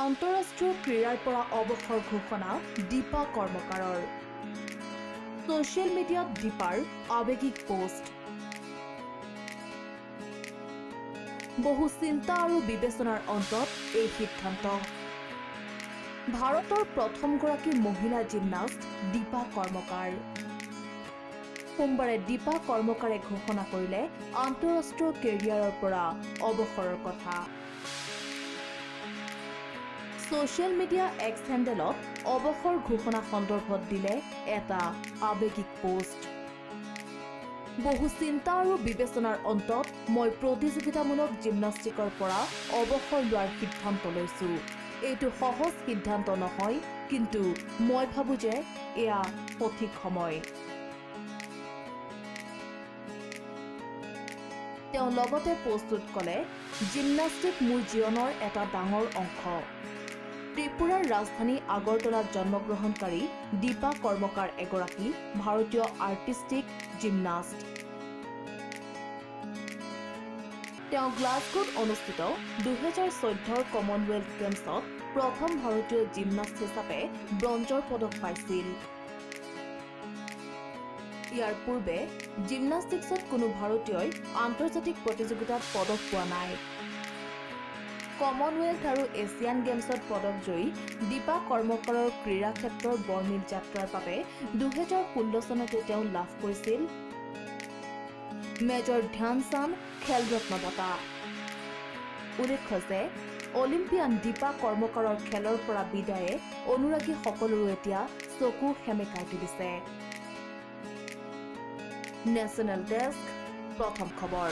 আন্তঃৰাষ্ট্ৰীয় ক্ৰীড়াৰ পৰা অৱসৰ ঘোষণা দীপা কৰ্মকাৰৰ। ছ'চিয়েল মিডিয়াত দীপাৰ আৱেগিক পোষ্ট। বহু চিন্তা আৰু বিবেচনাৰ অন্তত এই সিদ্ধান্ত। ভাৰতৰ প্ৰথমগৰাকী মহিলা জিমনাষ্ট দীপা কৰ্মকাৰ। সোমবাৰে দীপা কৰ্মকাৰে ঘোষণা কৰিলে আন্তঃৰাষ্ট্ৰীয় কেৰিয়াৰৰ পৰা অৱসৰৰ কথা। ছ'চিয়েল মিডিয়া এক্স হেণ্ডেলত অৱসৰ ঘোষণা সন্দৰ্ভত দিলে এটা আৱেগিক পোষ্ট। বহু চিন্তা আৰু বিবেচনাৰ অন্তত মই প্ৰতিযোগিতামূলক জিমনাষ্টিকৰ পৰা অৱসৰ লোৱাৰ সিদ্ধান্ত লৈছো। এইটো সহজ সিদ্ধান্ত নহয়, কিন্তু মই ভাবো যে এয়া সঠিক সময়। তেওঁ লগতে পোষ্টত ক'লে, জিমনাষ্টিক মোৰ জীৱনৰ এটা ডাঙৰ অংশ। ত্ৰিপুৰাৰ ৰাজধানী আগৰতলাত জন্মগ্ৰহণকাৰী দীপা কৰ্মকাৰ এগৰাকী ভাৰতীয় আৰ্টিষ্টিক জিমনাষ্ট। তেওঁ গ্লাছগোত অনুষ্ঠিত 2014 কমনৱেলথ গেমছত প্ৰথম ভাৰতীয় জিমনাষ্ট হিচাপে ব্ৰঞ্জৰ পদক পাইছিল। ইয়াৰ পূৰ্বে জিমনাষ্টিকছত কোনো ভাৰতীয়ই আন্তৰ্জাতিক প্ৰতিযোগিতাত পদক পোৱা নাই। কমনৱেলথ আৰু এছিয়ান গেমছত পদকজয়ী দীপা কৰ্মকাৰৰ ক্ৰীড়া ক্ষেত্ৰৰ বৰ্ণিল যাত্ৰাৰ বাবে 2016 চনতে তেওঁ লাভ কৰিছিল মেজৰ ধ্যানচান্দ খেল ৰত্ন বঁটা। উল্লেখ্য যে অলিম্পিয়ান দীপা কৰ্মকাৰৰ খেলৰ পৰা বিদায়ে অনুৰাগী সকলৰো এতিয়া চকু সেমেকাই তুলিছে। নেশ্যনেল ডেস্ক, প্ৰথম খবৰ।